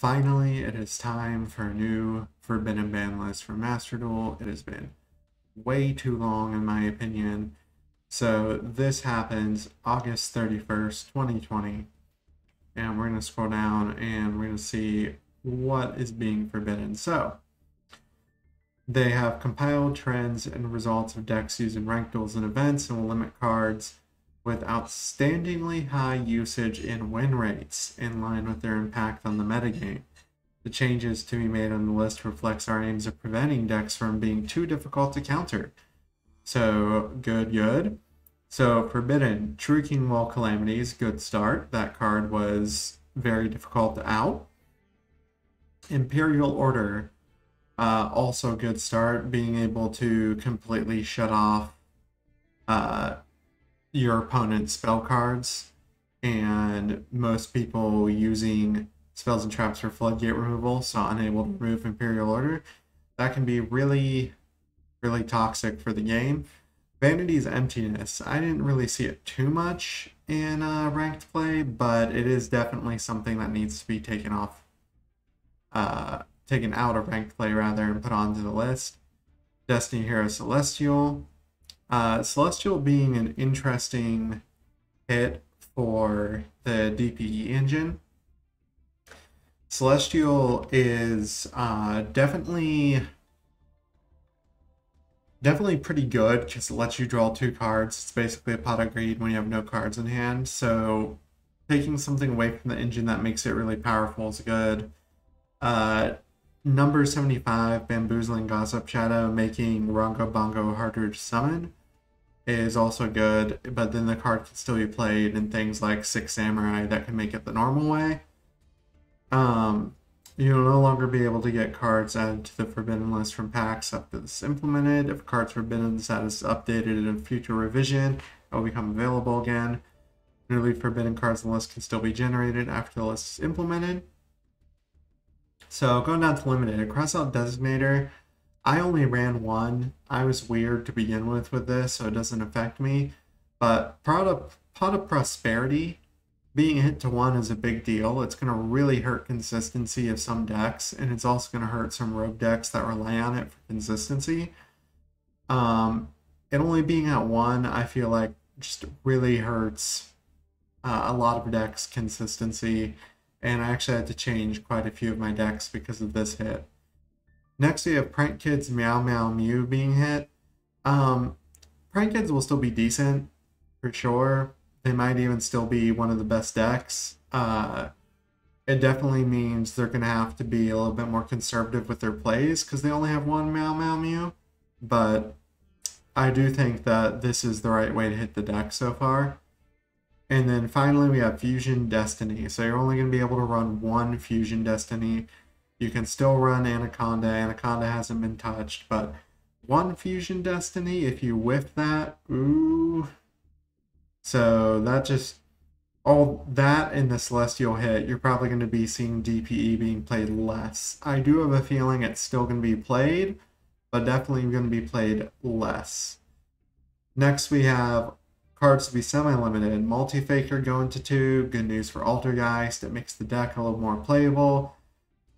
Finally, it is time for a new Forbidden Ban list for Master Duel. It has been way too long, in my opinion. So this happens August 31st, 2020. And we're going to scroll down and we're going to see what is being forbidden. So they have compiled trends and results of decks used in ranked duels and events and will limit cards with outstandingly high usage and win rates in line with their impact on the metagame. The changes to be made on the list reflects our aims of preventing decks from being too difficult to counter. So, good. So, Forbidden, True King Wall Calamities, good start. That card was very difficult to out. Imperial Order, also good start, being able to completely shut off your opponent's spell cards, and most people using spells and traps for floodgate removal, so unable to remove Imperial Order. That can be really, really toxic for the game. Vanity's Emptiness, I didn't really see it too much in ranked play, but it is definitely something that needs to be taken out of ranked play rather, and put onto the list. Destiny Hero Celestial. Celestial being an interesting hit for the DPE engine. Celestial is definitely pretty good because it lets you draw 2 cards. It's basically a pot of greed when you have no cards in hand. So taking something away from the engine that makes it really powerful is good. Number 75, Bamboozling Gossip Shadow, making Rongo Bongo harder to summon, is also good, but then the card can still be played in things like Six Samurai that can make it the normal way. You'll no longer be able to get cards added to the Forbidden list from packs after this is implemented. If a card's forbidden, the status is updated in a future revision. It will become available again. Newly forbidden cards on the list can still be generated after the list is implemented. So going down to limited, cross out Designator. I only ran 1. I was weird to begin with this, so it doesn't affect me. But Pot of Prosperity, being hit to 1 is a big deal. It's going to really hurt consistency of some decks, and it's also going to hurt some rogue decks that rely on it for consistency. It only being at 1, I feel like just really hurts a lot of decks' consistency, and I actually had to change quite a few of my decks because of this hit. Next, we have Prank Kids Meow Meow Mew being hit. Prank Kids will still be decent, for sure. They might even still be one of the best decks. It definitely means they're going to have to be a little bit more conservative with their plays because they only have 1 Meow Meow Mew. But I do think that this is the right way to hit the deck so far. And then finally we have Fusion Destiny. So you're only going to be able to run 1 Fusion Destiny. You can still run Anaconda. Anaconda hasn't been touched, but 1 Fusion Destiny, if you whiff that, ooh. So that just, all that in the Celestial hit, you're probably going to be seeing DPE being played less. I do have a feeling it's still going to be played, but definitely going to be played less. Next we have cards to be semi-limited. Multi-Faker going to 2, good news for Altergeist. It makes the deck a little more playable.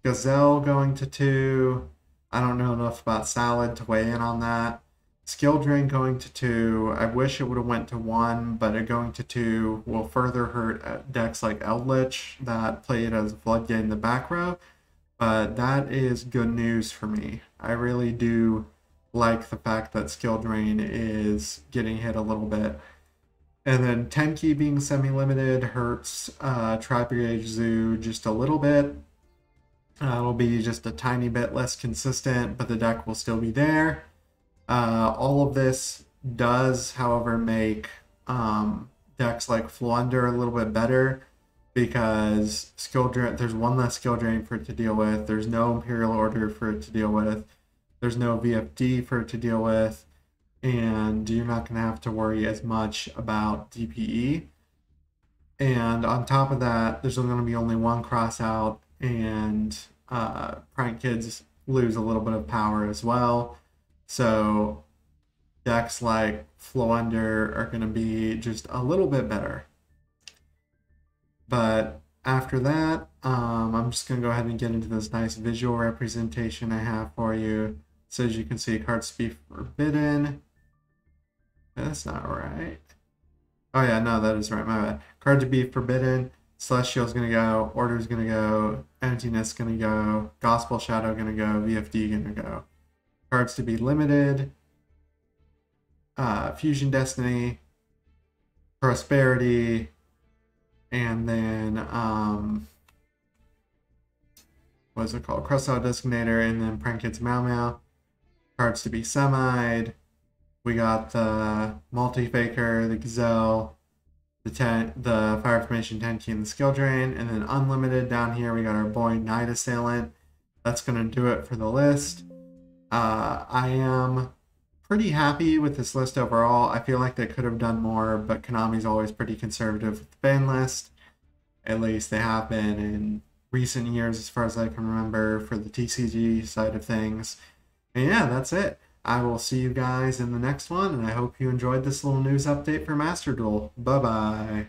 Gazelle going to 2. I don't know enough about Salad to weigh in on that. Skill Drain going to 2. I wish it would have went to 1, but it going to 2 will further hurt decks like Eldritch that play it as a Floodgate in the back row. But that is good news for me. I really do like the fact that Skill Drain is getting hit a little bit. And then Tenki being semi-limited hurts Tri-Brigade Zoo just a little bit. It'll be just a tiny bit less consistent, but the deck will still be there. All of this does, however, make decks like Flunder a little bit better because there's 1 less skill drain for it to deal with. There's no Imperial Order for it to deal with. There's no VFD for it to deal with. And you're not going to have to worry as much about DPE. And on top of that, there's going to be only 1 cross out, and Prank Kids lose a little bit of power as well. So decks like Flunder are going to be just a little bit better. But after that, I'm just going to go ahead and get into this nice visual representation I have for you. So as you can see, cards to be forbidden. That's not right. Oh yeah, no, that is right, my bad. Card to be forbidden. Celestial's going to go. Order's going to go. Emptiness going to go. Gospel Shadow going to go. VFD going to go. Cards to be limited. Fusion Destiny. Prosperity. And then, what's it called? Crossout Designator, and then Prankins Mau Mau. Cards to be semied. We got the Multi-Faker, the Gazelle, the Fire Formation 10 key, and the Skill Drain. And then unlimited down here, we got our boy Night Assailant. That's going to do it for the list. I am pretty happy with this list overall. I feel like they could have done more, but Konami's always pretty conservative with the ban list. At least they have been in recent years, as far as I can remember, for the TCG side of things. And yeah, that's it. I will see you guys in the next one, and I hope you enjoyed this little news update for Master Duel. Bye-bye.